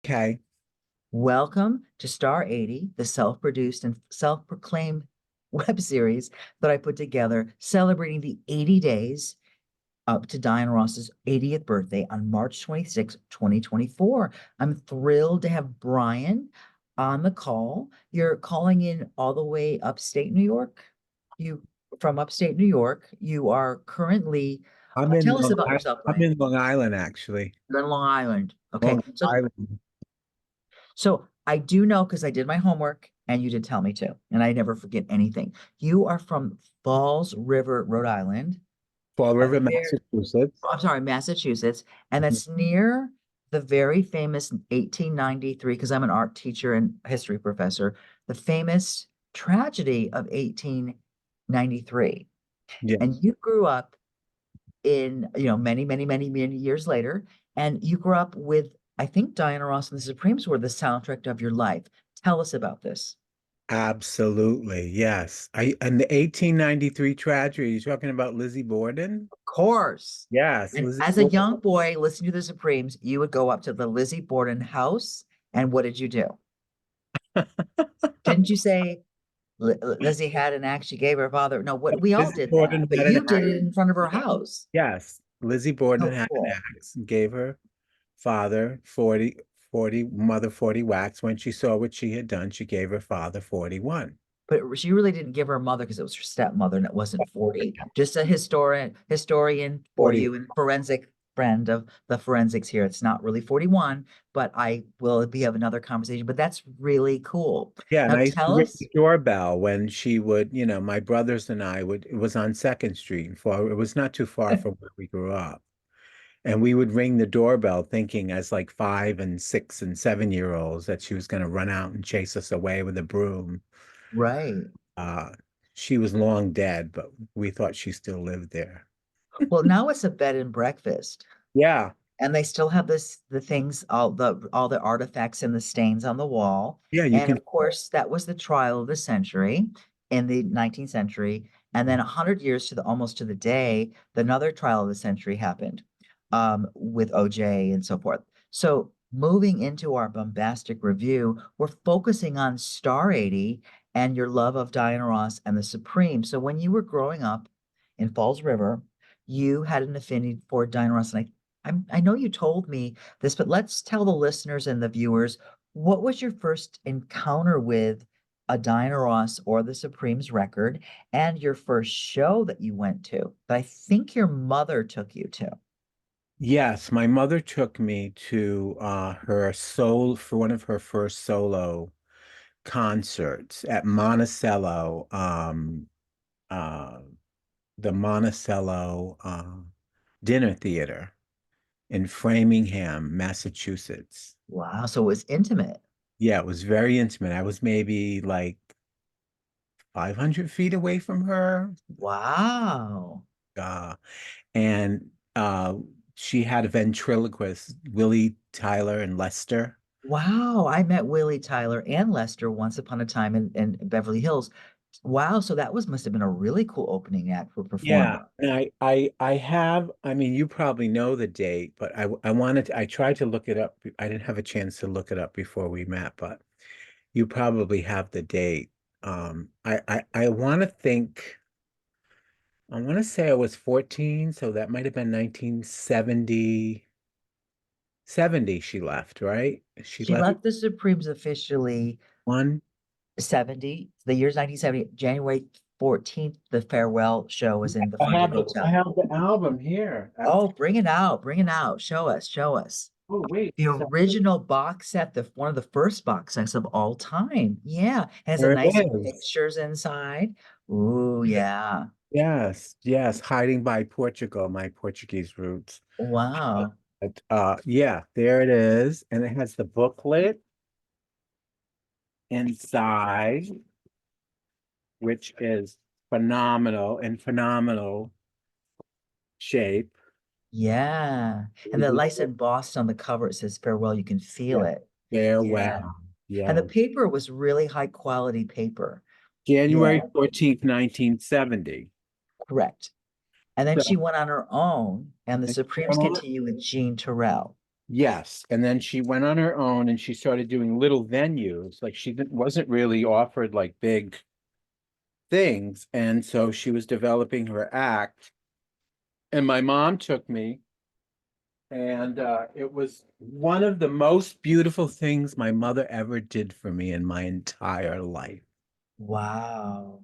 Okay. Welcome to Star 80, the self-produced and self-proclaimed web series that I put together celebrating the 80 days up to Diana Ross's 80th birthday on March 26, 2024. I'm thrilled to have Brian on the call. You're calling in all the way upstate New York. You from upstate New York. You are currently, I'm in tell us Long about I yourself, I'm Brian. in Long Island actually. You're in Long Island. Okay. Long Island. So I do know because I did my homework and you did tell me to, and I never forget anything. You are from Falls River, Rhode Island, Fall a River, very, Massachusetts. I'm sorry, Massachusetts, and Mhm. that's near the very famous 1893, because I'm an art teacher and history professor, the famous tragedy of 1893. And Yes. you grew up in, many, many, many, many years later. And you grew up with, I think Diana Ross and the Supremes were the soundtrack of your life. Tell us about this. Absolutely. Yes. And the 1893 tragedy, you're talking about Lizzie Borden? Of course. Yes, And Lizzie as a Borden. young boy listening to the Supremes, you would go up to the Lizzie Borden house. And what did you do? Didn't you say Lizzie had an axe she gave her father? No, what we all Lizzie did that, Borden but had an you did axe. it in front of her house. Yes. Lizzie Borden So had an cool. axe and gave her father 40, mother 40 whacks. When she saw what she had done, she gave her father 41. But she really didn't give her a mother because it was her stepmother and it wasn't 40. Just a historian for 40. you and forensic friend of the forensics here. It's not really 41, but I will be have another conversation. But that's really cool. Yeah, and Now I used to tell ring us, the doorbell when she would, my brothers and I would, it was on Second Street, it was not too far from where we grew up. And we would ring the doorbell thinking as like 5 and 6 and 7 year olds that she was going to run out and chase us away with a broom. right. Uh, she was long dead, but we thought she still lived there. Well, now it's a bed and breakfast. Yeah. And they still have the things, all the artifacts and the stains on the wall. Yeah, you And can. of course, that was the trial of the century in the 19th century. And then 100 years to the almost to the day, another trial of the century happened with OJ and so forth. So moving into our bombastic review, we're focusing on Star 80 and your love of Diana Ross and the Supreme. So when you were growing up in Falls River, you had an affinity for Diana Ross, and I know you told me this, but let's tell the listeners and the viewers, what was your first encounter with a Diana Ross or the Supremes record and your first show that you went to that I think your mother took you to? Yes, my mother took me to her soul for one of her first solo concerts at Monticello, uh, the Monticello Dinner Theater in Framingham, Massachusetts. Wow, so it was intimate. Yeah, it was very intimate. I was maybe like 500 feet away from her. Wow. Uh, and she had a ventriloquist, Willie Tyler and Lester. Wow. I met Willie Tyler and Lester once upon a time in Beverly Hills. Wow, so that was must have been a really cool opening act for Yeah, performing. and I mean, you probably know the date, but I tried to look it up. I didn't have a chance to look it up before we met, but you probably have the date. I want to say I was 14, so that might have been 1970. 70 she left, right? She She left left the Supremes officially one. 70, the year's 1970, January 14th, the farewell show was in the front of the I hotel. have the album here. Oh, bring it out, bring it out. Show us, show us. Oh wait, The original box set, the one of the first box sets of all time. Yeah, has a there it nice is. pictures inside. Ooh, yeah. Yes, yes, hiding by Portugal, my Portuguese roots. Wow. But, yeah, there it is, and it has the booklet inside, which is phenomenal in phenomenal shape. Yeah. And the lights embossed on the cover, it says farewell. You can feel Yeah, it. Yeah. farewell. And the Yeah, paper was really high quality paper. January Yeah, 14th, 1970. correct. And then So, she went on her own, and the and she Supremes went on it. continue with Jean Terrell. Yes, and then she went on her own and she started doing little venues. Like wasn't really offered like big things, and so she was developing her act. And my mom took me, and it was one of the most beautiful things my mother ever did for me in my entire life. Wow.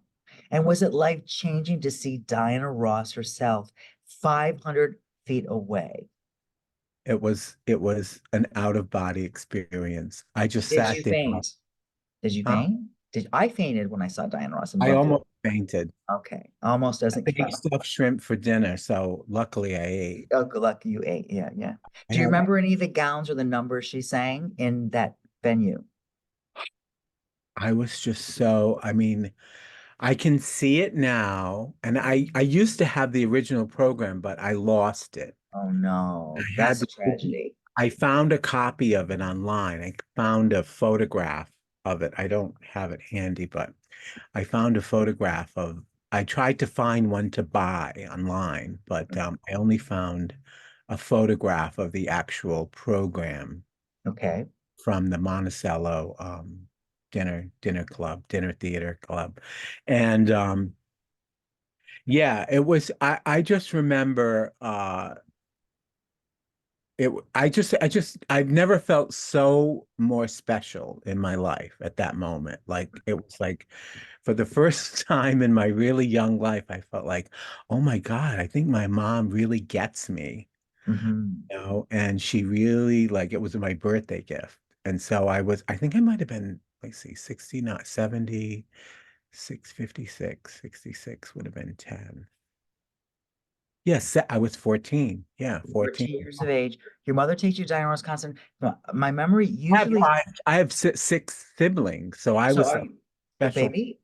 And was it life-changing to see Diana Ross herself 500 feet away? It was an out of body experience. I just Did sat you there. faint? Did you Huh? faint? Did I fainted when I saw Diana Ross and I loved it? almost fainted. Okay. Almost I doesn't ate count. stuffed shrimp for dinner, so luckily I ate. Oh, good luck you ate. Yeah, yeah. Do you And remember any of the gowns or the numbers she sang in that venue? I was just so, I mean, I can see it now. And I used to have the original program, but I lost it. Oh I no, had that's a the, tragedy. I found a copy of it online. I found a photograph of it. I don't have it handy, but I found a photograph of, I tried to find one to buy online, but I only found a photograph of the actual program Okay. from the Monticello dinner theater club. And yeah, it was I just remember I've never felt so more special in my life at that moment. Like it was like for the first time in my really young life, I felt like, oh my God, I think my mom really gets me, Hmm. and she really like it was my birthday gift. And so I think I might have been, let's see, 60, not 70, 656, 66 would have been 10. Yes, I was 14. Yeah, 14. 14 years of age. Your mother takes you to Diana Ross concert. My memory I have usually. five, I have six siblings, so I So was are the you the special. baby?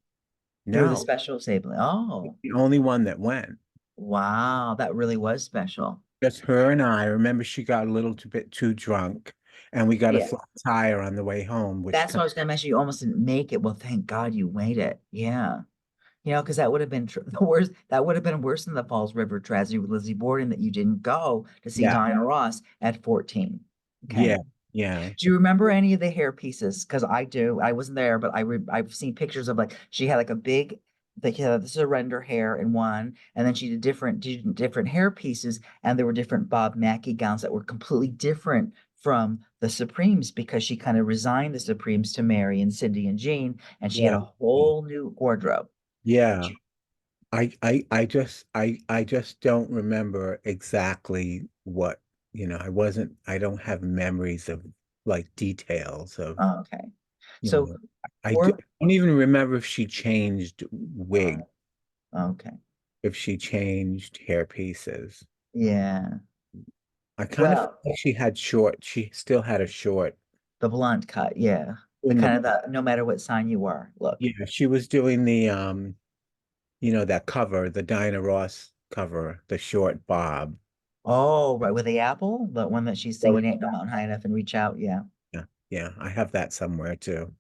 You're the No, special sibling. Oh, the only one that went. wow. That really was special. Just her and I. Remember, she got a little bit too drunk, and we got a Yeah. flat tire on the way home, which That's kind what I was going to mention. You almost didn't make it. Well, thank God you made it. Yeah. Because that would have been the worst. That would have been worse than the Falls River tragedy with Lizzie Borden that you didn't go to see yeah, Diana Ross at 14. Okay. yeah, yeah, Do you remember any of the hair pieces? Because I do. I wasn't there, but I've seen pictures of like she had like a big like the surrender hair in one, and then she did different hair pieces, and there were different Bob Mackie gowns that were completely different from the Supremes because she kind of resigned the Supremes to Mary and Cindy and Jean, and she had yeah, a whole new wardrobe. yeah. I just don't remember exactly what, I don't have memories of like details of, Oh, okay. you So know, I work. don't even remember if she changed wig, Oh, okay. if she changed hair pieces. Yeah. I kind of feel Well, like she still had a short the blunt cut, yeah. The in the, kind of the no matter what sign you are, look. yeah, she was doing the, that cover, the Diana Ross cover, the short bob. Oh, right, with the apple, the one that she's Oh, singing Ain't No Mountain High Enough and Reach Out. Yeah. yeah, yeah, I have that somewhere too.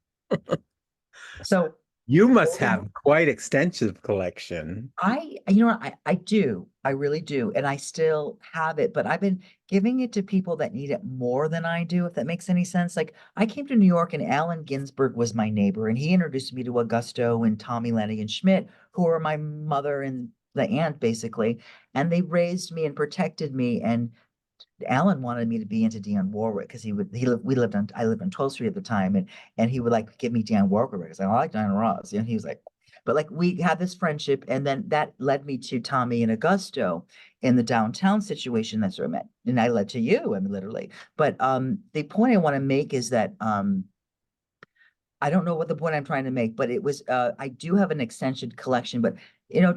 So You must going have quite extensive collection. you know what, I do. I really do. And I still have it, but I've been giving it to people that need it more than I do, if that makes any sense. Like I came to New York and Allen Ginsberg was my neighbor, and he introduced me to Augusto and Tommy Lenny and Schmidt, who are my mother and the aunt, basically. And they raised me and protected me. And Alan wanted me to be into Dionne Warwick because I lived on 12th Street at the time, and he would like give me Dionne Warwick records. I like Diana Ross. And he was like, but like we had this friendship, and then that led me to Tommy and Augusto in the downtown situation. That's where I met. And I led to you, I mean, literally. But the point I want to make is that I don't know what the point I'm trying to make, but it was I do have an extension collection, but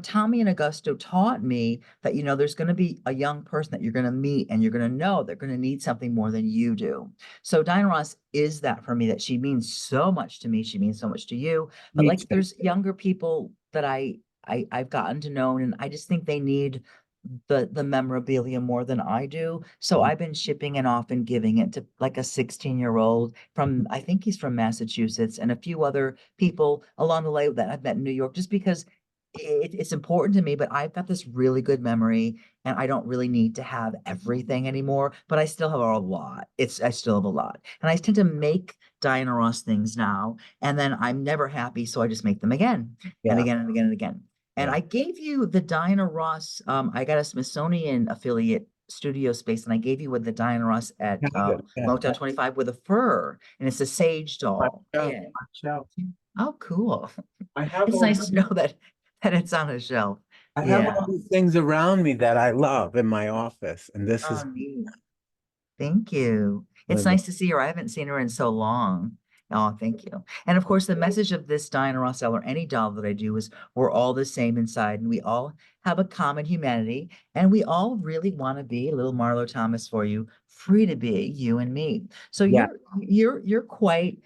Tommy and Augusto taught me that there's going to be a young person that you're going to meet and you're going to know they're going to need something more than you do. So Diana Ross is that for me, that she means so much to me, she means so much to you, but Me like too. there's younger people that I've gotten to know, and I just think they need the memorabilia more than I do. So I've been shipping it off and giving it to like a 16-year-old from, I think he's from Massachusetts, and a few other people along the way that I've met in New York, just because it's important to me, but I've got this really good memory and I don't really need to have everything anymore, but I still have a lot. I still have a lot. And I tend to make Diana Ross things now, and then I'm never happy, so I just make them again and Yeah, again and again and again. And yeah. I gave you the Diana Ross, I got a Smithsonian affiliate studio space, and I gave you with the Diana Ross at Have it. Yeah, Motel 25 with a fur, and it's a sage my doll. shelf, Yeah. my shelf. Oh, cool. I have It's all nice to know that it's on a shelf. I have Yeah. all these things around me that I love in my office, and this Oh, is neat. Thank you. one It's of the. nice to see her. I haven't seen her in so long. Oh, thank you. And of course, the message of this Diana Ross doll or any doll that I do is we're all the same inside and we all have a common humanity and we all really want to be a little Marlo Thomas for you, free to be you and me. So Yeah, you're quite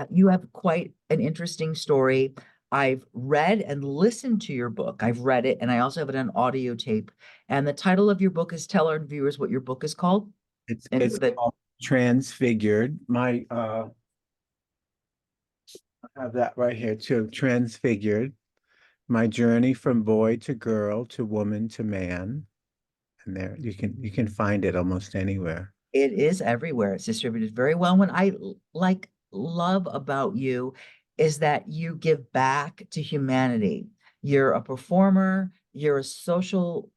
you have quite an interesting story. I've read and listened to your book. I've read it and I also have it on audio tape. And the title of your book is tell our viewers what your book is called. And it's the called Transfigured. My I have that right here too. Transfigured. My journey from boy to girl to woman to man. And there you can find it almost anywhere. It is everywhere. It's distributed very well. What like love about you is that you give back to humanity. You're a performer, you're a socialist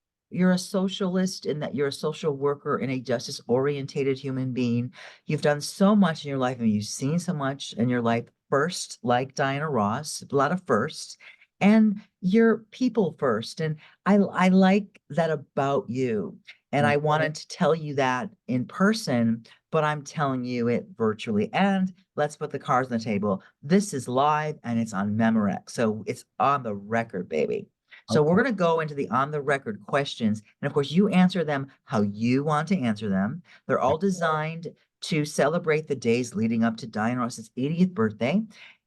in that you're a social worker and a justice orientated human being. You've done so much in your life and you've seen so much in your life. First, like Diana Ross, a lot of firsts, and you're people first. And I like that about you. And Mm. I wanted to tell you that in person, but I'm telling you it virtually. And let's put the cards on the table. This is live and it's on Memorex. So it's on the record, baby. So we're Okay. going to go into the on the record questions. And of course, you answer them how you want to answer them. They're all designed to celebrate the days leading up to Diana Ross's 80th birthday.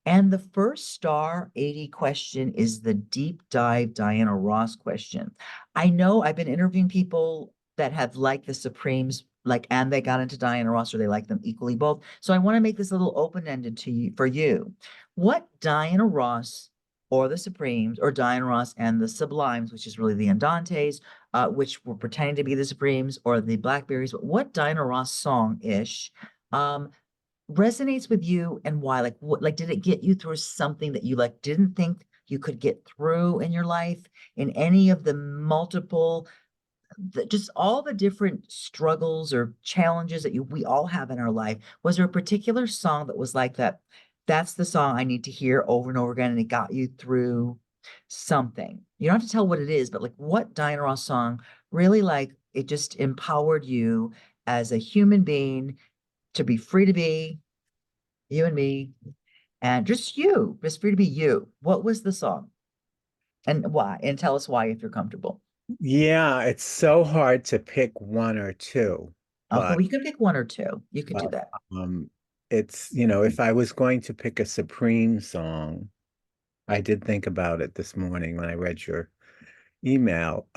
And the first star 80 question is the deep dive Diana Ross question. I know I've been interviewing people that have liked the Supremes, like, and they got into Diana Ross, or they like them equally both. So I want to make this a little open-ended to you for you. What Diana Ross or the Supremes, or Diana Ross and the Sublimes, which is really the Andantes, which were pretending to be the Supremes, or the Blackberries, but what Diana Ross song-ish resonates with you and why? Like what, like did it get you through something that you like didn't think you could get through in your life in any of the multiple just all the different struggles or challenges that we all have in our life? Was there a particular song that was like that? That's the song I need to hear over and over again, and it got you through something. You don't have to tell what it is, but like what Diana Ross song really like it just empowered you as a human being to be free to be you and me, and just free to be you. What was the song and why? And tell us why if you're comfortable. Yeah, it's so hard to pick one or two, Okay, but well, you can pick one or two. You could do but that. um it's, if I was going to pick a Supreme song, I did think about it this morning when I read your email.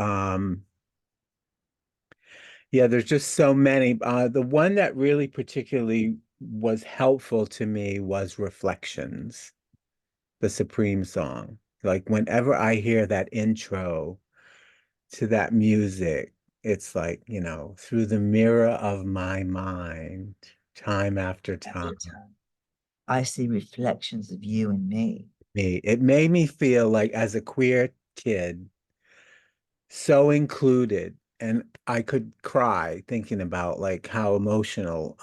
Yeah, there's just so many. The one that really particularly was helpful to me was Reflections, the Supreme song. Like whenever I hear that intro to that music, it's like, through the mirror of my mind, time after time. After time, I see reflections of you and me. It made me feel like as a queer kid, so included. And I could cry thinking about like how emotional,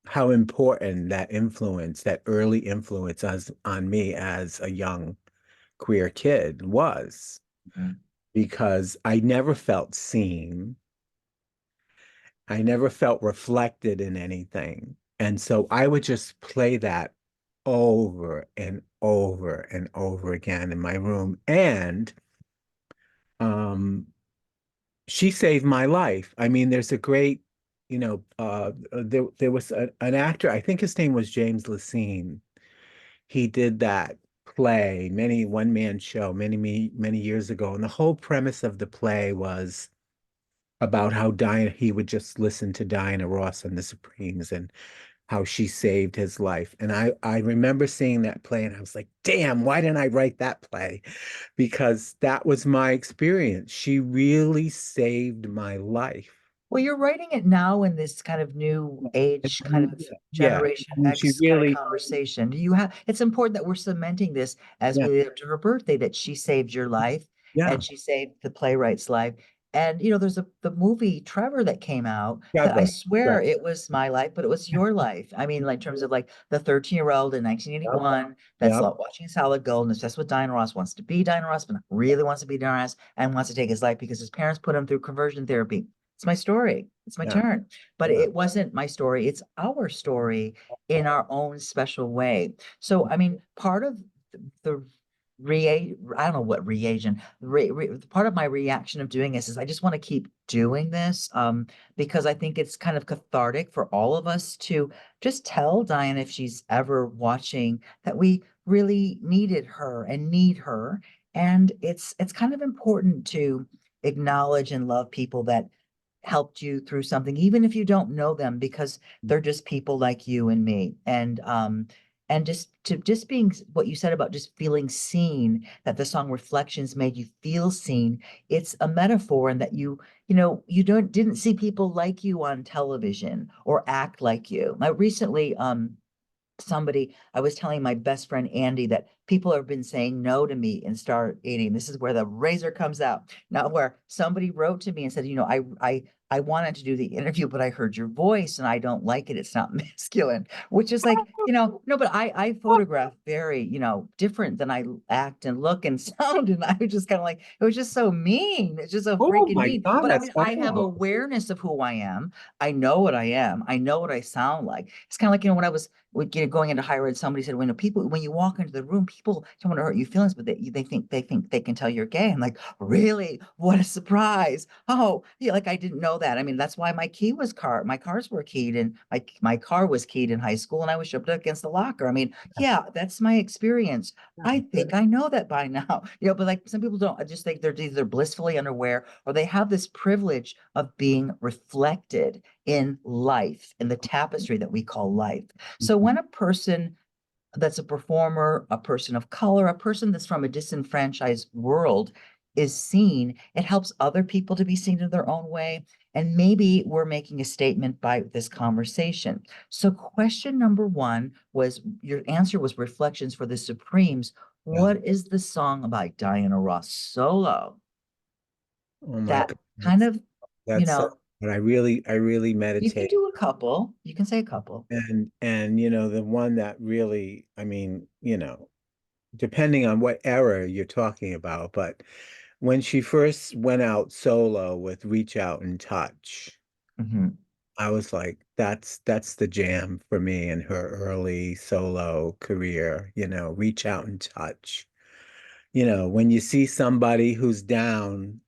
how important that influence, that early influence on me as a young queer kid was, Mhm. because I never felt seen. I never felt reflected in anything. And so I would just play that over and over and over again in my room. And um, she saved my life. I mean, there's a great, there was an actor, I think his name was James Lacine. He did that play, many one man show, many years ago. And the whole premise of the play was about how Diana, he would just listen to Diana Ross and the Supremes, and how she saved his life. And I remember seeing that play and I was like, damn, why didn't I write that play? Because that was my experience. She really saved my life. Well, you're writing it now in this kind of new age, kind of Yeah. Generation I mean, she X kind of really, conversation. Do you have, it's important that we're cementing this as yeah, we lead up to her birthday, that she saved your life yeah. and she saved the playwright's life. And there's the movie Trevor that came out that I Trevor. Right. swear it was my life, but it was your life. I mean, like in terms of like the 13-year-old in Yep. 1981 that's Yep. like watching Solid Gold and obsessed with Diana Ross, wants to be Diana Ross, but not really wants to be Diana Ross, and wants to take his life because his parents put him through conversion therapy. It's my story. It's my Yeah. turn. But Yeah. it wasn't my story. It's our story in our own special way. So, I mean, part of the I don't know what reagent, part of my reaction of doing this is I just want to keep doing this because I think it's kind of cathartic for all of us to just tell Diane, if she's ever watching, that we really needed her and need her. And it's kind of important to acknowledge and love people that helped you through something, even if you don't know them, because they're just people like you and me. And just being what you said about just feeling seen, that the song Reflections made you feel seen. It's a metaphor, and that you didn't see people like you on television or act like you. I recently somebody, I was telling my best friend Andy that people have been saying no to me and start eating. This is where the razor comes out. Now, where somebody wrote to me and said, I wanted to do the interview, but I heard your voice and I don't like it. It's not masculine, which is like, no, but I photograph very, different than I act and look and sound. And I was just kind of like, it was just so mean. It's just so Oh freaking my mean. God, But I that's mean, I have horrible. awareness of who I am. I know what I am. I know what I sound like. It's kind of like, when I was going into higher ed, somebody said, people, when you walk into the room, people don't want to hurt your feelings, but they think they can tell you're gay. I'm like, really? What a surprise. Oh, yeah, like I didn't know that. I mean, that's why my cars were keyed, and my car was keyed in high school, and I was shoved up against the locker. I mean, yeah, that's my experience. I think I know that by now, but like some people don't. I just think they're either blissfully unaware, or they have this privilege of being reflected in life, in the tapestry that we call life. So when a person that's a performer, a person of color, a person that's from a disenfranchised world is seen, it helps other people to be seen in their own way. And maybe we're making a statement by this conversation. So, question number one was, your answer was Reflections for the Supremes. Yeah. What is the song by Diana Ross solo Oh my that God. kind of, you That's know, but I really you can meditate. do a couple, you can say a couple. And the one that really, I mean, depending on what era you're talking about, but when she first went out solo with Reach Out and Touch, Mhm. I was like, that's the jam for me in her early solo career, Reach Out and Touch. When you see somebody who's down,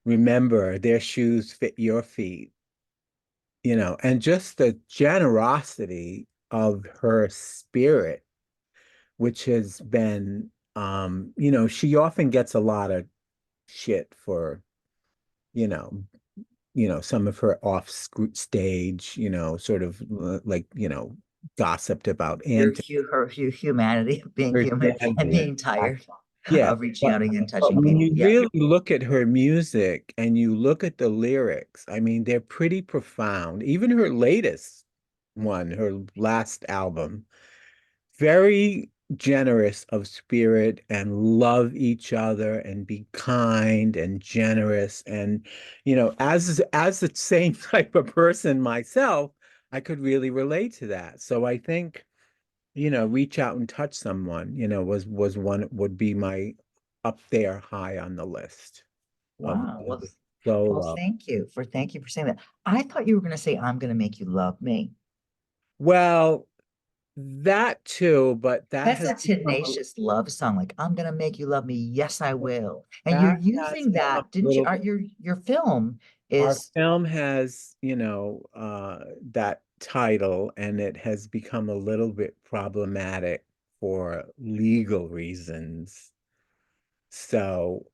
remember their shoes fit your feet, and just the generosity of her spirit, which has been, she often gets a lot of shit for, you know, some of her off stage, sort of like, gossiped about antics. Her humanity of being Her human and humanity. being tired Yeah, of reaching but out and but touching when people. you Yeah. really look at her music and you look at the lyrics, I mean, they're pretty profound. Even her latest one, her last album, very generous of spirit and love each other and be kind and generous. And, as the same type of person myself, I could really relate to that. So I think, reach out and touch someone, was one would be my up there high on the list of Wow. Well, well, solo. thank you for saying that. I thought you were going to say, I'm going to make you love me. Well, that too, but That's a tenacious love song. Like, I'm going to make you love me. Yes, I will. And you're that has using become that, a didn't you? little. Your film Our is, film has, that title, and it has become a little bit problematic for legal reasons. So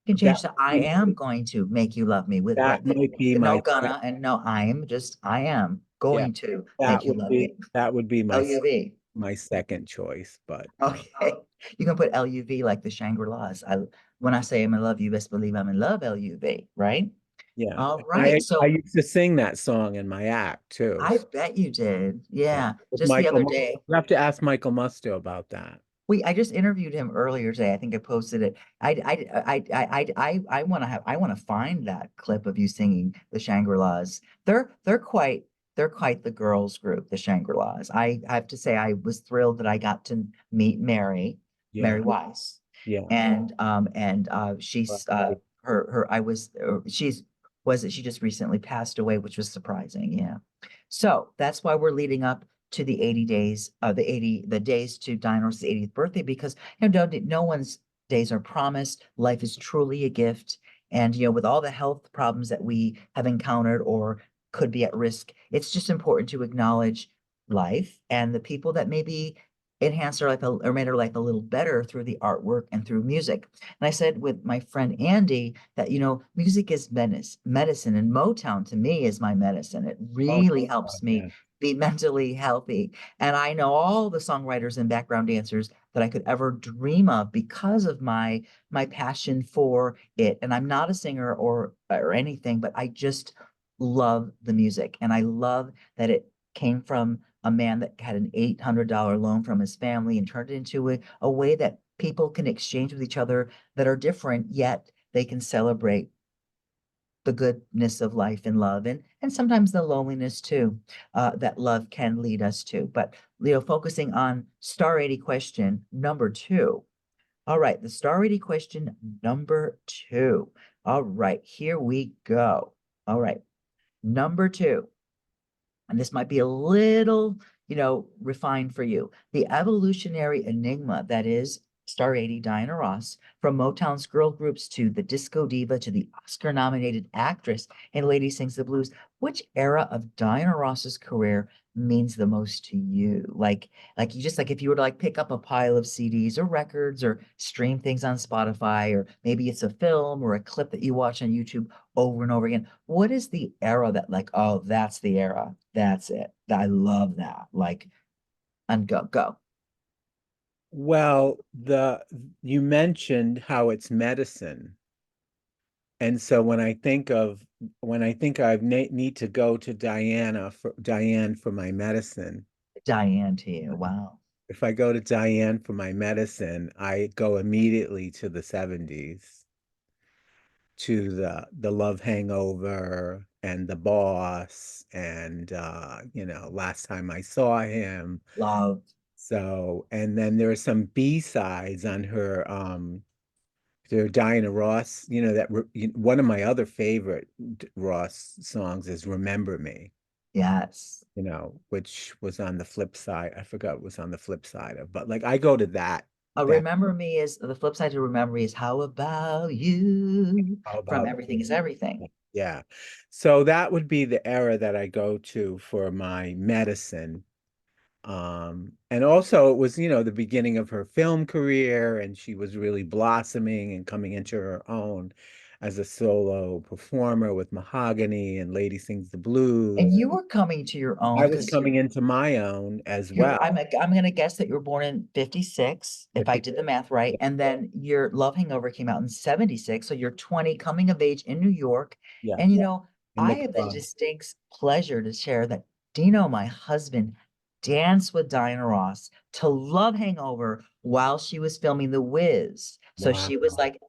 you can that change to, I am going to make you love me, with that like might be the no my gonna and no I'm, just I am. Yeah, Going to make you love me. that would be LUV. my second choice, but Okay. You can put LUV like the Shangri-La's. When I say I'm in love, you best believe I'm in love, LUV, right? yeah. All right. I So used to sing that song in my act too. I bet you did. Yeah. Yeah. With Just the Michael, other day. you have to ask Michael Musto about that. I just interviewed him earlier today. I think I posted it. I want to I want to find that clip of you singing the Shangri-La's. They're quite the girls group, the Shangri-La's. I have to say I was thrilled that I got to meet Mary Yeah, Weiss. yeah. She's Right. her I was she's was it she just recently passed away, which was surprising. Yeah. So that's why we're leading up to the 80 days, the days to Dinor's 80th birthday, because no one's days are promised. Life is truly a gift. And with all the health problems that we have encountered or could be at risk, it's just important to acknowledge life and the people that maybe enhanced our life or made our life a little better through the artwork and through music. And I said with my friend Andy that, music is medicine, and Motown to me is my medicine. It Oh, really helps yeah. me be mentally healthy. And I know all the songwriters and background dancers that I could ever dream of because of my passion for it. And I'm not a singer or anything, but I just love the music. And I love that it came from a man that had an $800 loan from his family and turned it into a way that people can exchange with each other that are different, yet they can celebrate the goodness of life and love and sometimes the loneliness too, that love can lead us to. But focusing on star 80 question number two. All right, the star 80 question number two. All right, here we go. All right, number two, and this might be a little, refined for you. The evolutionary enigma that is Star 80 Diana Ross, from Motown's girl groups to the disco diva to the Oscar-nominated actress in Lady Sings the Blues. Which era of Diana Ross's career means the most to you? Like you just like if you were to like pick up a pile of CDs or records or stream things on Spotify, or maybe it's a film or a clip that you watch on YouTube over and over again. What is the era that like, oh, that's the era. That's it. I love that. Like, and go. Well, the you mentioned how it's medicine. And so when I think I need to go to Diane for my medicine, Diane to you. Wow. if I go to Diane for my medicine, I go immediately to the 70s, to the Love Hangover and the Boss and last time I saw him. Love. So, and then there are some B-sides on her there Diana Ross, one of my other favorite Ross songs is Remember Me, Yes. which was on the flip side. I forgot it was on the flip side of, but like I go to that Remember Me is the flip side to Remember Me is How About You all from about Everything is Everything. yeah. So that would be the era that I go to for my medicine. And also it was, the beginning of her film career, and she was really blossoming and coming into her own as a solo performer with Mahogany and Lady Sings the And Blues. you were coming to your own I was because coming into my own as you're well. I'm gonna guess that you were born in 56, if I 50, did the math right. And then your Love Hangover came out in 76. So you're 20 coming of age in New York. yeah, And in I the have the club. distinct pleasure to share that Dino, my husband, danced with Diana Ross to Love Hangover while she was filming The Wiz. So Wow. she was like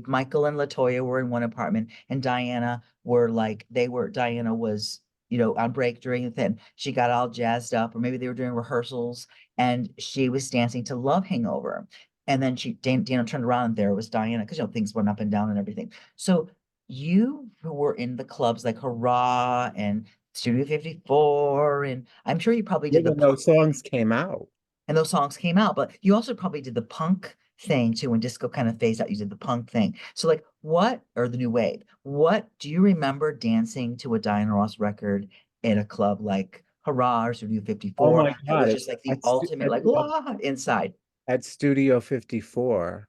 Michael and Latoya were in one apartment, and Diana was on break during the thing. She got all jazzed up, or maybe they were doing rehearsals, and she was dancing to Love Hangover. And then Dana turned around, and there was Diana, because things went up and down and everything. So you were in the clubs like Hurrah and Studio 54, and I'm sure you probably did Even those songs came out. and those songs came out, but you also probably did the punk thing too when disco kind of phased out. You did the punk thing. So like or the new wave, what do you remember dancing to a Diana Ross record in a club like Hurrah or Studio Oh 54 my that was God. just like the ultimate like la inside? At Studio 54,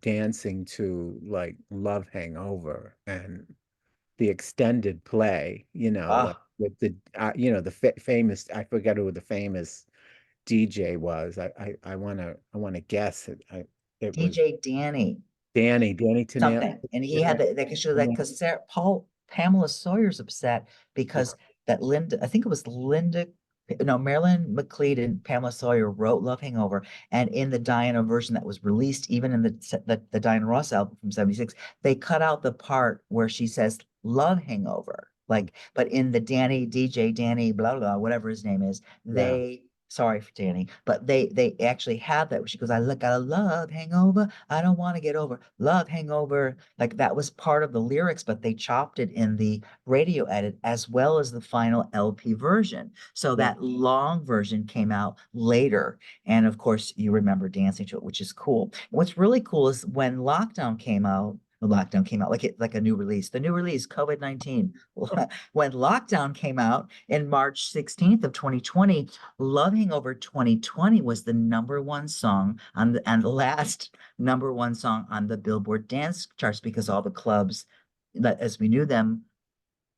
dancing to like Love Hangover and the extended play, Oh, with the the famous, I forget who the famous DJ was. I want to guess it. It was DJ Danny Danny Tenant. something. And he had that, they show that because Pamela Sawyer's upset Yeah, because that Linda, I think it was Linda, no, Marilyn McLeod and Pamela Sawyer wrote Love Hangover. And in the Diana version that was released, even in the Diana Ross album from 76, they cut out the part where she says Love Hangover. Like, but in the DJ Danny, blah, blah, whatever his name is, yeah, they, sorry for Danny, but they actually have that where she goes, I look at a love hangover. I don't want to get over love hangover. Like that was part of the lyrics, but they chopped it in the radio edit as well as the final LP version. So yeah, that long version came out later. And of course, you remember dancing to it, which is cool. What's really cool is when lockdown came out, the lockdown came out like a new release. The new release, COVID-19. When lockdown came out in March 16th of 2020, Love Hangover 2020 was the number one song on the last number one song on the Billboard dance charts because all the clubs that as we knew them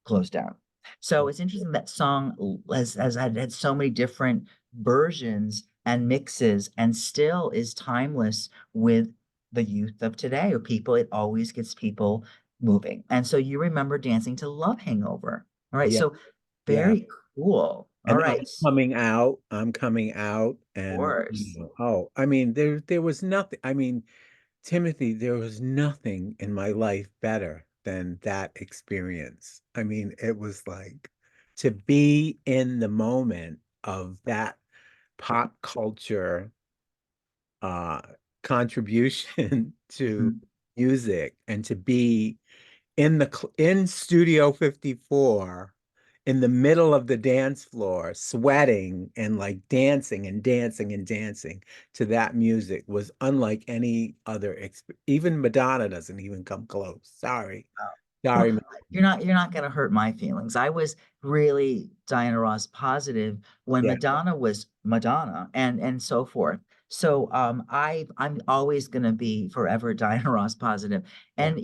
closed down. So it's interesting that song has had so many different versions and mixes and still is timeless with the youth of today or people. It always gets people moving. And so you remember dancing to Love Hangover. All right. yeah, So yeah. very cool. All And right. Of I'm coming out, and course. oh, I mean, there was nothing. I mean, Timothy, there was nothing in my life better than that experience. I mean, it was like to be in the moment of that pop culture uh contribution to Mhm. music, and to be in Studio 54 in the middle of the dance floor, sweating and like dancing and dancing and dancing to that music was unlike any other even Madonna doesn't even come close. Sorry. Well, Sorry. you're not gonna hurt my feelings. I was really Diana Ross positive when Yeah. Madonna was Madonna and so forth. So I'm always gonna be forever Diana Ross positive. Yeah. And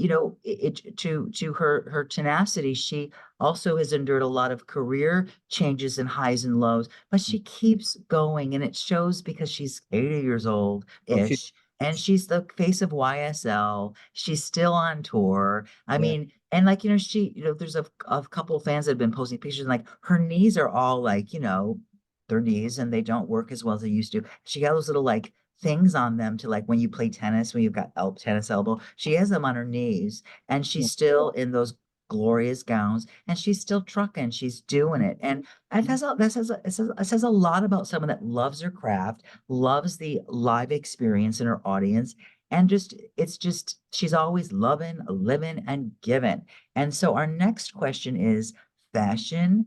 to her tenacity, she also has endured a lot of career changes and highs and lows, but she keeps going and it shows because she's 80 years old Oh, she, ish. And she's the face of YSL. She's still on tour. I yeah. mean, and like, there's a couple of fans that have been posting pictures and like her knees are all like, their knees and they don't work as well as they used to. She got those little like things on them to like when you play tennis, when you've got tennis elbow, she has them on her knees and Yeah. she's still in those glorious gowns and she's still trucking, she's doing it. And it says a lot about someone that loves her craft, loves the live experience in her audience and it's just she's always loving, living, and giving. And so our next question is fashion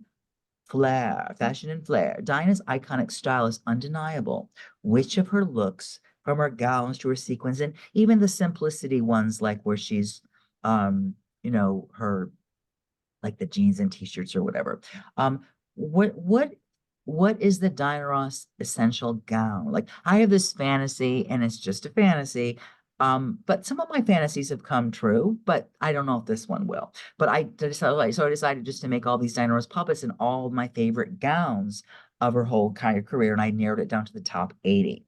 and flair. Dinah's iconic style is undeniable. Which of her looks, from her gowns to her sequins, and even the simplicity ones, like where she's, her like the jeans and t-shirts or whatever. Um, what what what is the Diana Ross essential gown? Like I have this fantasy, and it's just a fantasy. But some of my fantasies have come true, but I don't know if this one will. But I decided just to make all these Diana Ross puppets and all my favorite gowns of her whole kind of career, and I narrowed it down to the top 80.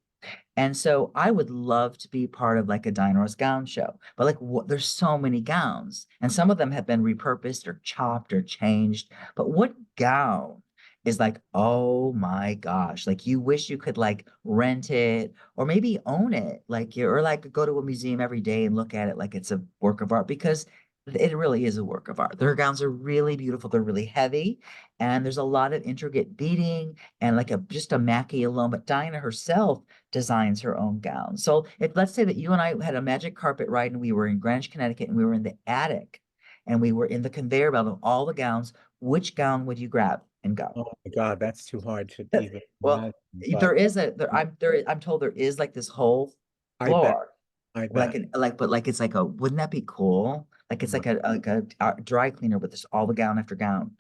And so I would love to be part of like a Dinor's gown show. But like there's so many gowns and some of them have been repurposed or chopped or changed. But what gown is like, oh my gosh, like you wish you could like rent it or maybe own it, like you or like go to a museum every day and look at it like it's a work of art because it really is a work of art. Their gowns are really beautiful. They're really heavy and there's a lot of intricate beading and like a just a Mackie alone. But Dinah herself designs her own gown. So if let's say that you and I had a magic carpet ride and we were in Greenwich, Connecticut, and we were in the attic and we were in the conveyor belt of all the gowns, which gown would you grab and go? Oh my God, that's too hard to That- even Well, imagine. But I'm told there is like this whole I bet, floor, I like bet. but like it's like wouldn't that be cool? Like it's like a dry cleaner with this all the gown after gown.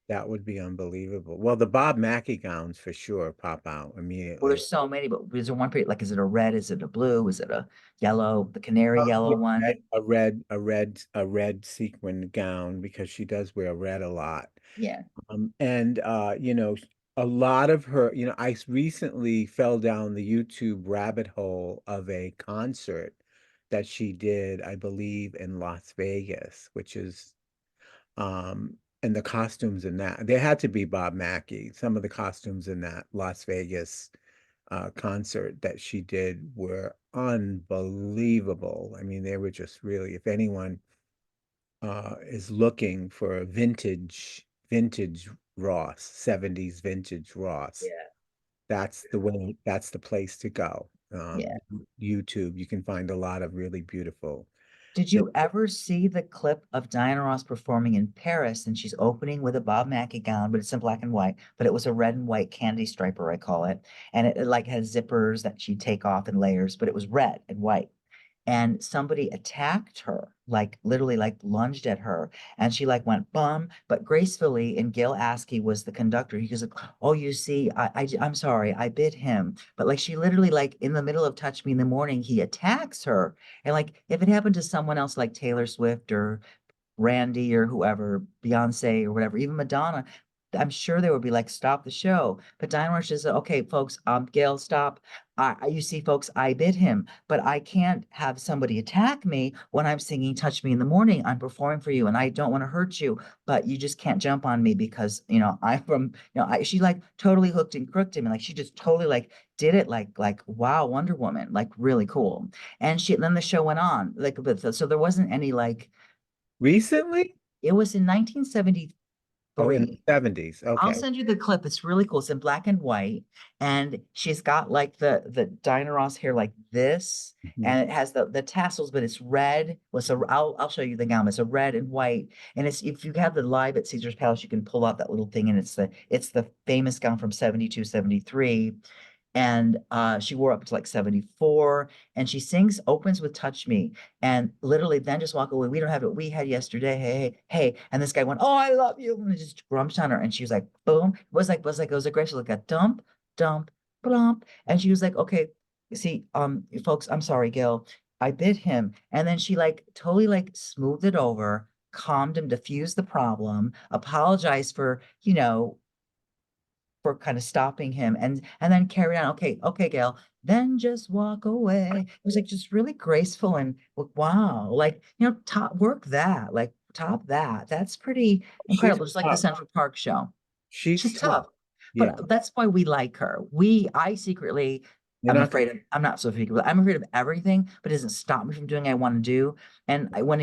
That would be unbelievable. Well, the Bob Mackie gowns for sure pop out Well, immediately. there's so many, but is there one period, like, is it a red? Is it a blue? Is it a yellow, the canary yellow Yeah, one? a red sequin gown because she does wear red a lot. Yeah. And a lot of her, I recently fell down the YouTube rabbit hole of a concert that she did, I believe, in Las Vegas, which is and the costumes in that. There had to be Bob Mackie. Some of the costumes in that Las Vegas concert that she did were unbelievable. I mean, they were just really, if anyone is looking for a vintage Ross, 70s vintage Ross, Yeah. that's the place to go. Yeah. YouTube, you can find a lot of really beautiful. Did you ever see the clip of Diana Ross performing in Paris? And she's opening with a Bob Mackie gown, but it's in black and white, but it was a red and white candy striper, I call it. And it like has zippers that she'd take off in layers, but it was red and white. And somebody attacked her, like literally like lunged at her, and she like went bum, but gracefully. And Gil Askey was the conductor. He goes, like, "Oh, you see, I'm sorry, I bit him." But like she literally like in the middle of Touch Me in the Morning, he attacks her. And like if it happened to someone else like Taylor Swift or Randy or whoever, Beyonce or whatever, even Madonna, I'm sure they would be like, stop the show. But Diana Ross just said, okay, folks, Gail, stop. You see, folks, I bid him, but I can't have somebody attack me when I'm singing Touch Me in the Morning. I'm performing for you and I don't want to hurt you, but you just can't jump on me because, I'm from, she like totally hooked and crooked him. And like, she just totally like did it wow, Wonder Woman, like really cool. And then the show went on like, so there wasn't any like, Recently? it was in 1973. Oh, in the 70s. I'll Okay. send you the clip. It's really cool. It's in black and white, and she's got like the Diana Ross hair like this, Mhm. and it has the tassels, but it's red. Well, so I'll show you the gown. It's a red and white, and it's if you have the live at Caesar's Palace, you can pull out that little thing, and it's the famous gown from 72, 73. And she wore up to like 74, and she sings opens with Touch Me, and literally then just walk away. We don't have what we had yesterday. Hey, hey, hey. And this guy went, oh, I love you, and just grumped on her, and she was like, boom. It was aggressive, like a dump, dump, blump. And she was like, okay, see, folks, I'm sorry, Gil, I bit him. And then she like totally like smoothed it over, calmed him, diffused the problem, apologized for kind of stopping him, and then carry on. Okay, okay, Gail, then just walk away. It was like just really graceful and wow, like top work that, like top that. That's pretty She's incredible. Just like the tough. Central Park show. She's She's tough. tough, Yeah. but that's why we like her. I secretly You're I'm not gonna afraid of, I'm not so secret, but I'm afraid of everything, but it doesn't stop me from doing what I want to do. And when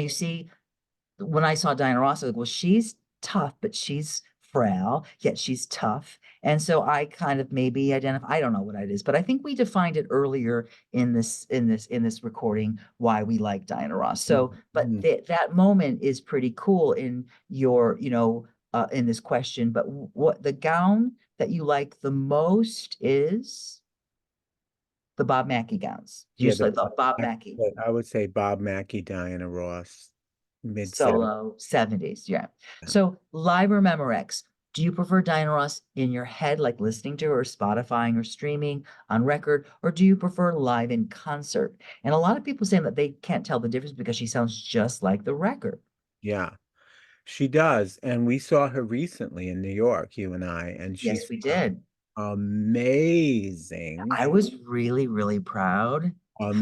I saw Diana Ross, I was like, well, she's tough, but she's frail, yet she's tough. And so I kind of maybe identify, I don't know what it is, but I think we defined it earlier in this recording why we like Diana Ross. So, but Mhm. that moment is pretty cool in your, in this question. But what the gown that you like the most is the Bob Mackie gowns. You Yeah, just like the Bob Mackie. I would say Bob Mackie, Diana Ross, mid 70s. Solo 70s. Yeah. So live or Memorex, do you prefer Diana Ross in your head, like listening to her, Spotifying or streaming on record, or do you prefer live in concert? And a lot of people saying that they can't tell the difference because she sounds just like the record. Yeah, she does. And we saw her recently in New York, you and I, and she Yes, we sounds did. amazing. I was really, really proud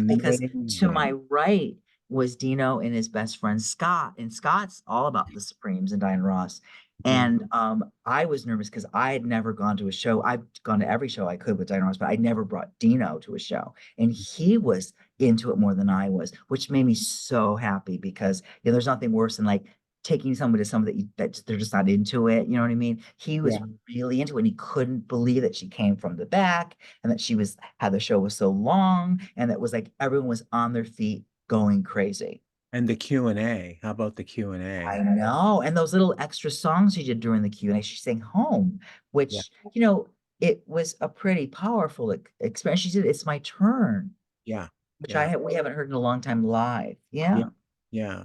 because to Amazing. my right was Dino and his best friend Scott, and Scott's all about the Supremes and Diana Ross. Mhm. And I was nervous because I had never gone to a show. I've gone to every show I could with Diana Ross, but I never brought Dino to a show, and he was into it more than I was, which made me so happy because there's nothing worse than like taking somebody to somebody that they're just not into it. You know what I mean? He was Yeah. really into it, and he couldn't believe that she came from the back and that she was how the show was so long and that was like everyone was on their feet going crazy. And the Q&A. How about the I Q&A? know. And those little extra songs she did during the Q&A, she sang Home, Yeah. which, it was a pretty powerful experience. She said, It's My Turn, Yeah. which Yeah. we haven't heard in a long time live. Yeah. Yeah. Yeah.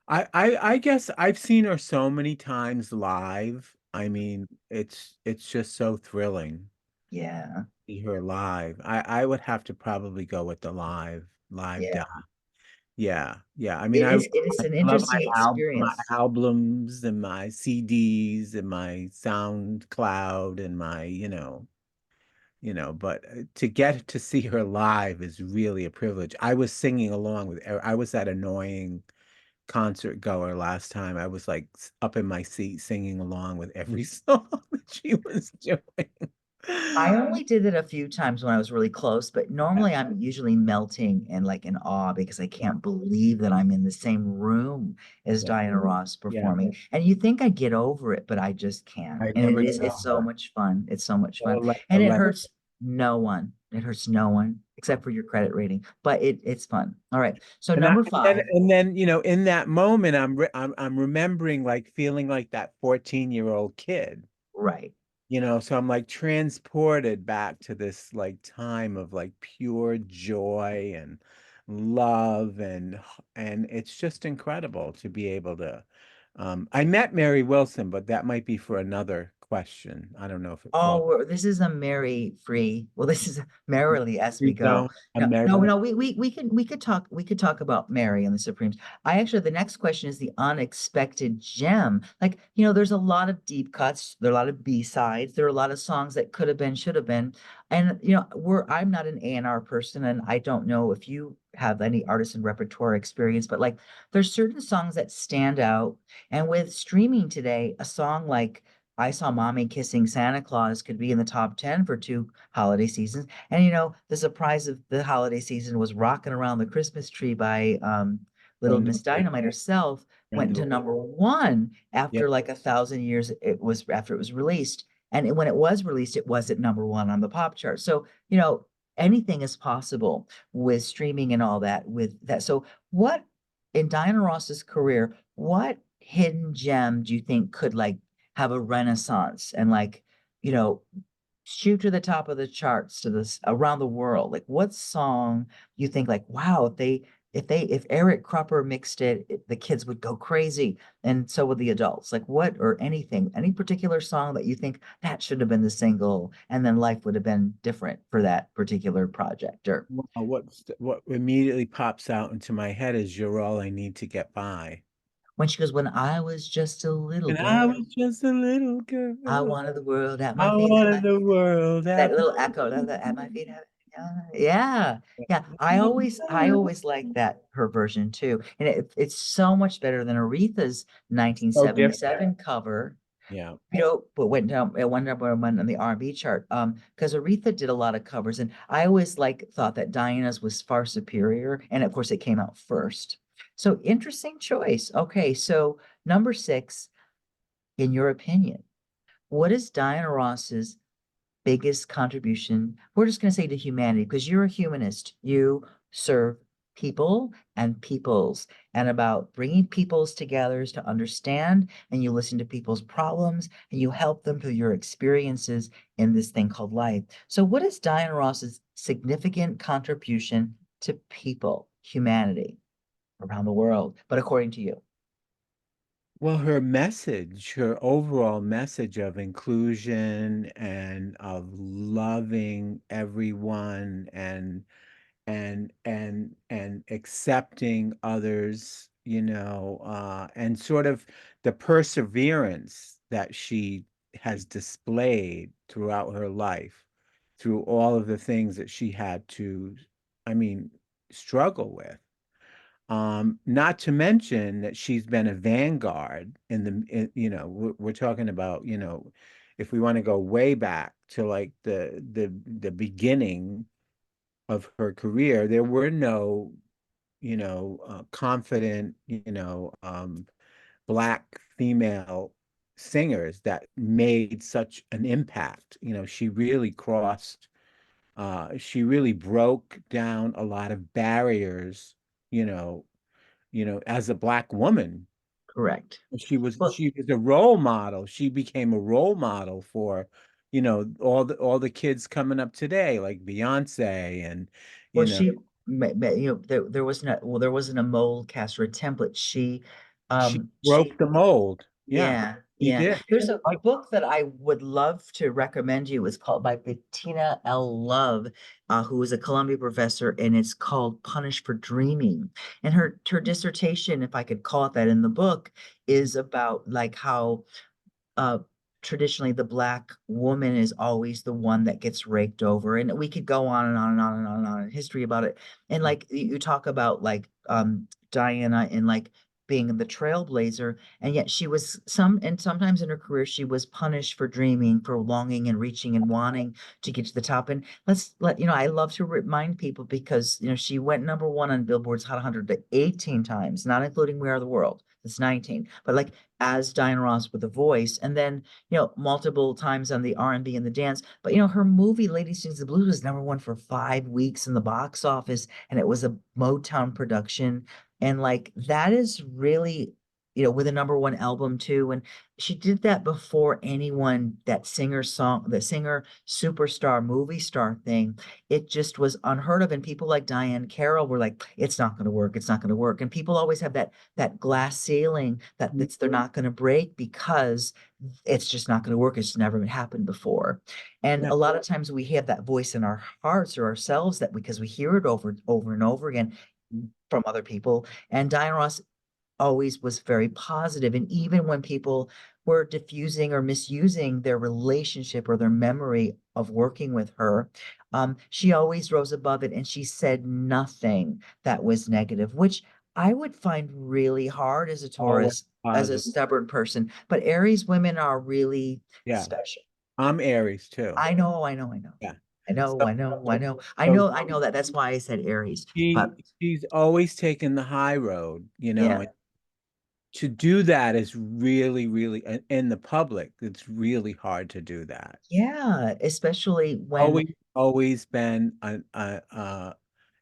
I guess I've seen her so many times live. I mean, it's just so thrilling Yeah. to see her live. I would have to probably go with the live Yeah. doc. Yeah, yeah. I mean, It is I an love interesting my experience. albums and my CDs and my SoundCloud and my, but to get to see her live is really a privilege. I was singing along with, I was that annoying concert goer last time. I was like up in my seat singing along with every song that she was doing. I only did it a few times when I was really close, but Yeah, normally I'm usually melting and like in awe because I yeah, can't believe that I'm in the same room as yeah, Diana Ross yeah. performing. And you think I'd get over it, but I just can't. I And never get it's so over much fun. It's so much fun. the And it letter. hurts no one. It hurts no one except for your credit rating. But it's fun. All right. So And I, number and then, five, and then, in that moment, I'm remembering like feeling like that 14-year-old kid. right. So I'm like transported back to this like time of like pure joy and love and it's just incredible to be able to I met Mary Wilson, but that might be for another question. I don't know if it falls. Oh, this is a merry free. Well, this is merrily as we You go. don't a No, Mary no, no. We could talk about Mary and the Supremes. I actually the next question is the unexpected gem. Like, there's a lot of deep cuts, there are a lot of B-sides, there are a lot of songs that could have been, should have been. And I'm not an A&R person, and I don't know if you have any artist and repertoire experience, but like there's certain songs that stand out. And with streaming today, a song like I Saw Mommy Kissing Santa Claus could be in the top 10 for two holiday seasons. And the surprise of the holiday season was Rocking Around the Christmas Tree by Little Miss Brenda. Dynamite herself went Brenda. into number one Yeah. after like 1,000 years after it was released. And when it was released, it was at number one on the pop chart. So, anything is possible with streaming and all that with that. So what in Diana Ross's career, what hidden gem do you think could like have a renaissance and like, you know, shoot to the top of the charts to this around the world? Like what song you think like, wow, if Eric Krupper mixed the kids would go crazy and so would the adults. Like what or anything, any particular song that you think that should have been the single and then life would have been different for that particular project or Well, what immediately pops out into my head is "You're All I Need to Get By." when she goes, when I was just a little And I girl, was just a little I girl. wanted the world at my I feet, at my wanted the world that at my little echo at my feet. Yeah. Yeah. I feet. always like that her version too. And it's so much better than Aretha's So different. 1977 cover, Yeah. but it went number one on the R&B chart. Because Aretha did a lot of covers, and I always thought that Diana's was far superior. And of course it came out first. So interesting choice. Okay, so number six, in your opinion, what is Diana Ross's biggest contribution? We're just going to say to humanity because you're a humanist. You serve people and peoples and about bringing peoples together to understand and you listen to people's problems and you help them through your experiences in this thing called life. So what is Diana Ross's significant contribution to people, humanity around the world, but according to you? Well, her overall message of inclusion and of loving everyone and accepting others, and sort of the perseverance that she has displayed throughout her life, through all of the things that she had to, I mean, struggle with. Not to mention that she's been a vanguard we're talking about, if we want to go way back to like the beginning of her career, there were no, confident, black female singers that made such an impact. She really broke down a lot of barriers, you know, as a black woman. Correct. She was Well, she was a role model. She became a role model for, all the kids coming up today, like Beyonce and, well, you know, there wasn't a mold cast or a template. she She broke the mold. Yeah. Yeah. He Yeah, did. there's a Like, book that I would love to recommend you. It's called by Bettina L. Love, who is a Columbia professor, and it's called Punished for Dreaming. And her dissertation, if I could call it that in the book, is about like how uh traditionally the black woman is always the one that gets raked over, and we could go on and on and on and on and on in history about it. And like you talk about like Diana and like being the trailblazer, and yet she was sometimes in her career she was punished for dreaming, for longing and reaching and wanting to get to the top. And let's let you know, I love to remind people, because you know she went number one on Billboard's Hot 100 to 18 times, not including We Are the World. It's 19, but like as Diana Ross with a voice, and then you know multiple times on the R&B and the dance. But you know her movie Lady Sings the Blues was number one for 5 weeks in the box office, and it was a Motown production. And like that is really, you know, with a number one album too. And she did that before anyone, that the singer superstar movie star thing. It just was unheard of. And people like Diane Carroll were like, it's not going to work. It's not going to work. And people always have that glass ceiling that they're not going to break, because it's just not going to work. It's never happened before. And yeah, a lot of times we have that voice in our hearts or ourselves, that because we hear it over and over again from other people. And Diana Ross always was very positive. And even when people were diffusing or misusing their relationship or their memory of working with her, she always rose above it, and she said nothing that was negative, which I would find really hard as a always Taurus, as a positive. stubborn person. But Aries women are really Yeah. special. I'm Aries too. I know, I know, I know. Yeah. I know, So, I know, I know. I so know, I know that. That's why I said Aries. But she's always taken the high road, yeah, and to do that is really, really, in the public, it's really hard to do that. yeah, especially when, Always been an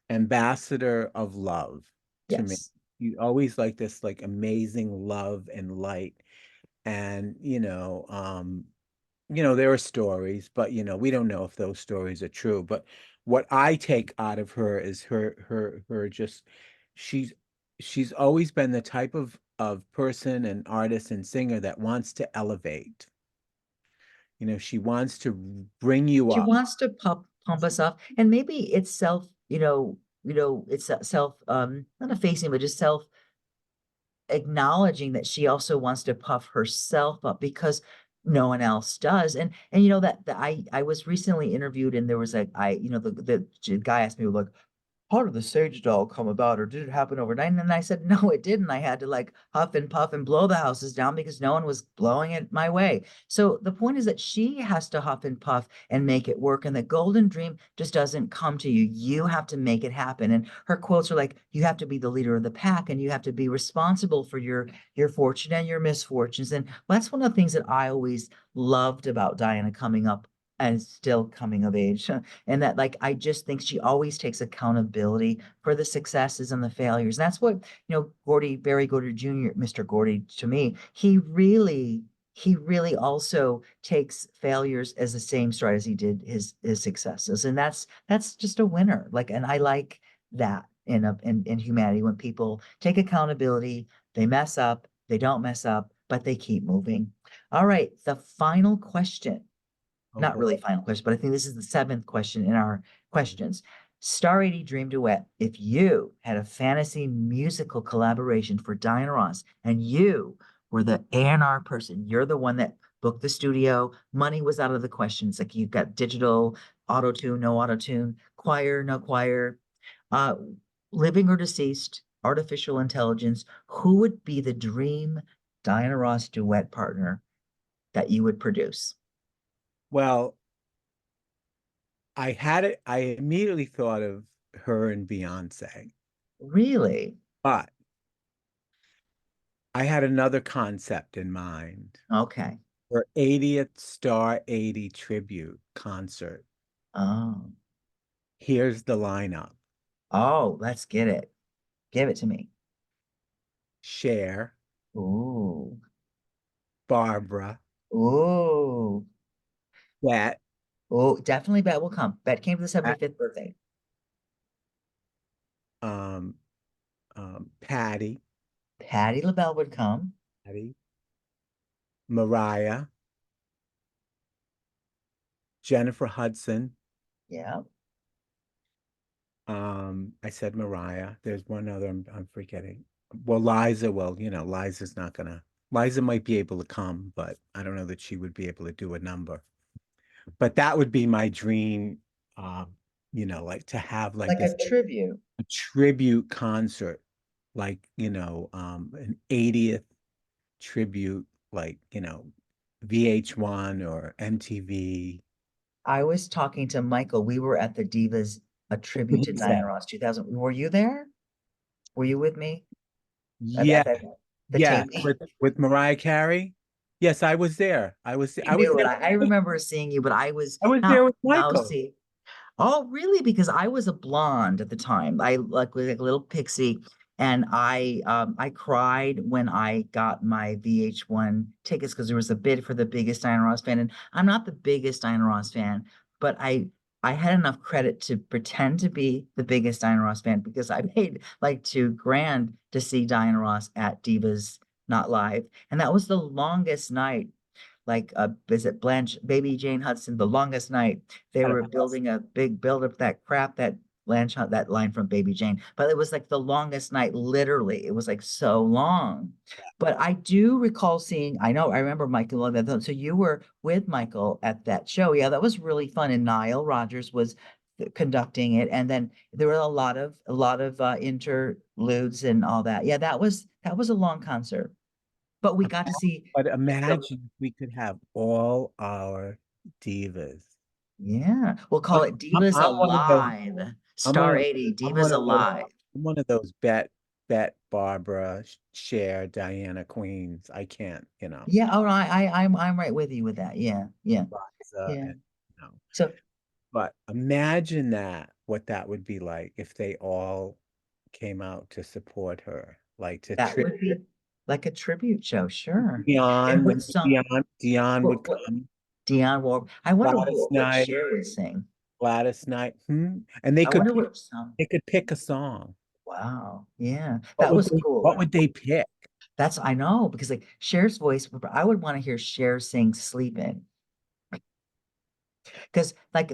ambassador of love to me. yes. You always like this like amazing love and light. And there are stories, but we don't know if those stories are true. But what I take out of her is her just she's she's always been the type of person and artist and singer that wants to elevate. She wants to bring you She up. wants to pump us up, and maybe it's self, it's self, not effacing, but just self acknowledging that she also wants to puff herself up because no one else does. And you know that I was recently interviewed, and there was a I you know the guy asked me like, how did the sage doll come about, or did it happen overnight? And I said, no, it didn't. I had to like huff and puff and blow the houses down because no one was blowing it my way. So the point is that she has to huff and puff and make it work. And the golden dream just doesn't come to you. You have to make it happen. And her quotes are like, you have to be the leader of the pack, and you have to be responsible for your fortune and your misfortunes. And that's one of the things that I always loved about Diana coming up and still coming of age. And that like I just think she always takes accountability for the successes and the failures. That's what, Barry Gordy Jr., Mr. Gordy, to me, he really also takes failures as the same stride as he did his successes. And that's just a winner. Like, and I like that in humanity, when people take accountability, they mess up, they don't mess up, but they keep moving. All right, the final question, not Okay. really final question, but I think this is the seventh question in our questions. Star 80 Dream Duet. If you had a fantasy musical collaboration for Diana Ross, and you were the A&R person, you're the one that booked the studio, money was out of the question. It's like you've got digital, auto tune, no auto tune, choir, no choir, uh, living or deceased, artificial intelligence. Who would be the dream Diana Ross duet partner that you would produce? Well, I immediately thought of her and Beyonce, Really? but I had another concept in mind. Okay. Her 80th Star 80 tribute concert. Oh, Here's the lineup: oh, let's get it. Give it to me. Cher, Ooh, Barbara, ooh, Bet, oh, definitely Bet will come. Bet came for the Pat- 75th birthday. um, Patty, Patti LaBelle would come. Patty, Mariah, Jennifer Hudson. Yeah. I said Mariah. There's one other I'm forgetting. Well, Liza, well, Liza's not gonna. Liza might be able to come, but I don't know that she would be able to do a number. But that would be my dream, um, like to have like Like this a tribute. a tribute concert, like, an 80th tribute, like, VH1 or MTV. I was talking to Michael. We were at the Divas, a tribute to He Diana said, Ross 2000. Were you there? Were you with me yeah, at that the yeah, taping? with Mariah Carey. Yes, I was there. You I was knew it. there. I remember seeing you, but I was I was there not with Michael. mousy. Oh, really? Because I was a blonde at the time. I like was like a little pixie, and I cried when I got my VH1 tickets because there was a bid for the biggest Diana Ross fan, and I'm not the biggest Diana Ross fan, but I had enough credit to pretend to be the biggest Diana Ross fan because I paid like 2 grand to see Diana Ross at Divas Not Live, and that was the longest night like is it Blanche Baby Jane Hudson, The Longest Night. They were building a big build up that crap that Blanche that line from Baby Jane, but it was like the longest night, literally. It was like so long. But I do recall seeing, I know, I remember Michael on that. So you were with Michael at that show. Yeah, that was really fun. And Nile Rodgers was conducting it. And then there were a lot of interludes and all that. Yeah, that was a long concert. But we got to see But the imagine if we could have all our divas. Yeah, we'll call I'm, it Divas I'm one of those. Alive. I'm Star one of 80, I'm one Divas of those Alive. I'm one of those Barbara, Cher, Diana queens. I can't, Yeah, all right. I'm right with you with that. Yeah, yeah, Liza yeah. and you know. So But imagine what that would be like if they all came out to support her, like to that trip would be like a tribute show, sure. And Dion with when some Dion would what come, Dionne Warwick. I wonder Gladys what Knight, Cher would sing. Gladys Knight, and I wonder what song. they could pick a song. Wow. Yeah, that was What cool. would they pick? That's I know because like Cher's voice, I would want to hear Cher sing Sleeping. Because like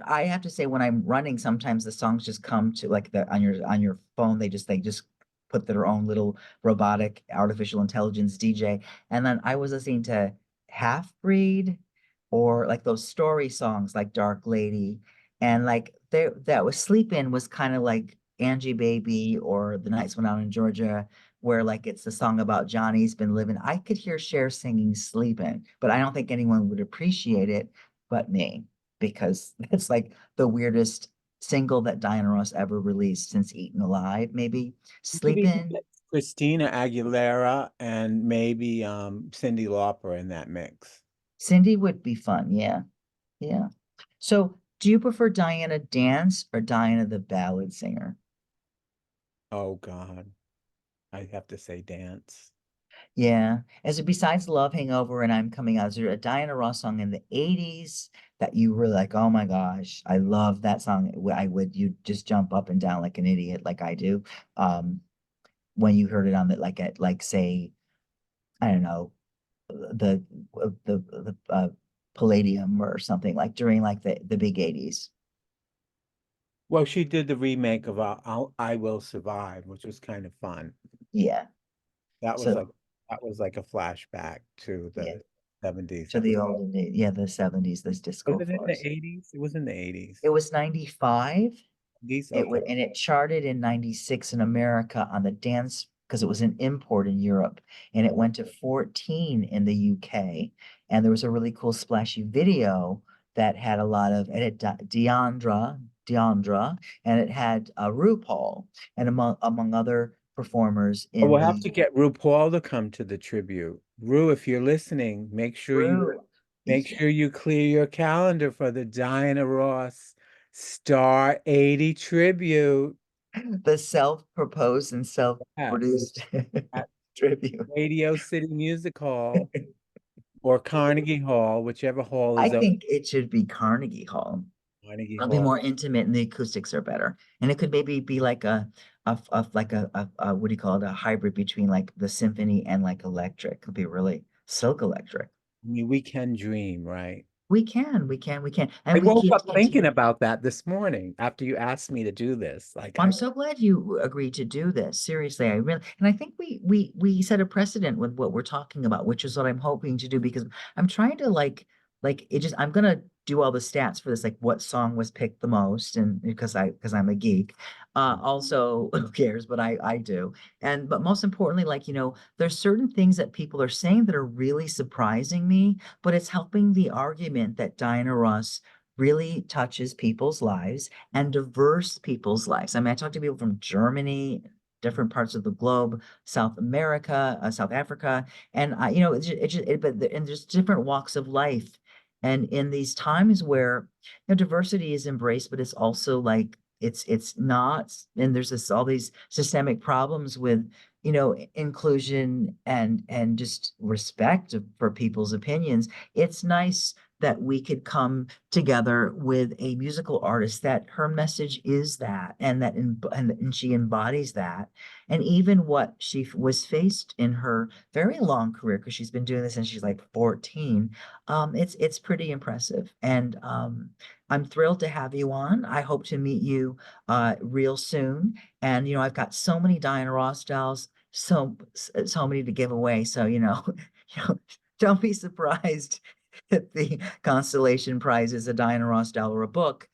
I have to say when I'm running, sometimes the songs just come to like the on your phone. They just put their own little robotic artificial intelligence DJ. And then I was listening to Half Breed or like those story songs like Dark Lady. And like there that was Sleep In was kind of like Angie Baby or The Nights Went Out in Georgia, where like it's a song about Johnny's been living. I could hear Cher singing Sleepin', but I don't think anyone would appreciate it but me, because it's like the weirdest single that Diana Ross ever released since Eaten Alive, maybe. You could even Sleeping. get Christina Aguilera and maybe Cyndi Lauper in that mix. Cindy would be fun. Yeah. Yeah. So do you prefer Diana dance or Diana the ballad singer? Oh God, I have to say dance. Yeah. As a besides Love Hangover and I'm Coming Out, is there a Diana Ross song in the 80s that you were like, oh my gosh, I love that song. You just jump up and down like an idiot, like I do. When you heard it on the like at like say I don't know the Palladium or something like during like the big 80s. Well, she did the remake of I Will Survive, which was kind of fun. Yeah. That was like So that was like a flashback to yeah, the 70s. to That the was olden days, yeah, the 70s, this disco it in the floors. 80s? It was in the 80s. It was 95. These It okay. would and it charted in 96 in America on the dance because it was an import in Europe and it went to 14 in the UK. And there was a really cool splashy video that had a lot of it had Deandra, and it had RuPaul and among other performers Oh, in we'll have the to get RuPaul to come to the tribute. Ru, if you're listening, Ru. make sure you clear your calendar for the Diana Ross Star 80 tribute The self-proposed and yes, self-produced at tribute. Radio City Music Hall or Carnegie Hall, whichever hall I is open. think it should be Carnegie Hall. Carnegie It'll be Hall. more intimate and the acoustics are better. And it could maybe be like a what do you call it? A hybrid between like the symphony and like electric. Could be really Silk Electric. I mean, we can dream, right? We can, I and we woke get up to thinking about that this morning after you asked me to do this. Like I'm I, so glad you agreed to do this. Seriously, I really, and I think we set a precedent with what we're talking about, which is what I'm hoping to do because I'm trying to like it just I'm gonna do all the stats for this, like what song was picked the most, and because I'm a geek. Also, who cares? But I do. And but most importantly, like there's certain things that people are saying that are really surprising me, but it's helping the argument that Diana Ross really touches people's lives and diverse people's lives. I mean, I talk to people from Germany, different parts of the globe, South America, South Africa, and and there's different walks of life. And in these times where diversity is embraced, but it's also like it's not, and there's all these systemic problems with inclusion and just respect for people's opinions. It's nice that we could come together with a musical artist that her message is that and she embodies that, and even what she was faced in her very long career, because she's been doing this since she's like 14. It's pretty impressive, and I'm thrilled to have you on. I hope to meet you real soon, and I've got so many Diana Ross dolls, so many to give away, so you know don't be surprised the constellation prize is a Diana Ross doll or a book,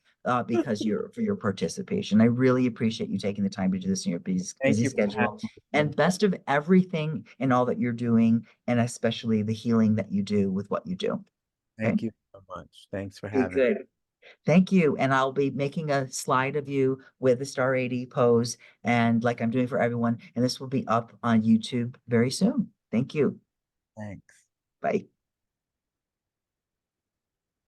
because for your participation. I really appreciate you taking the time to do this in your thank busy you for schedule. having me. And best of everything in all that you're doing, and especially the healing that you do with what you do. Okay. Thank you so much. Thanks for Okay, having me. good. Thank you. And I'll be making a slide of you with the Star 80 pose, and like I'm doing for everyone. And this will be up on YouTube very soon. Thank you. Thanks. Bye.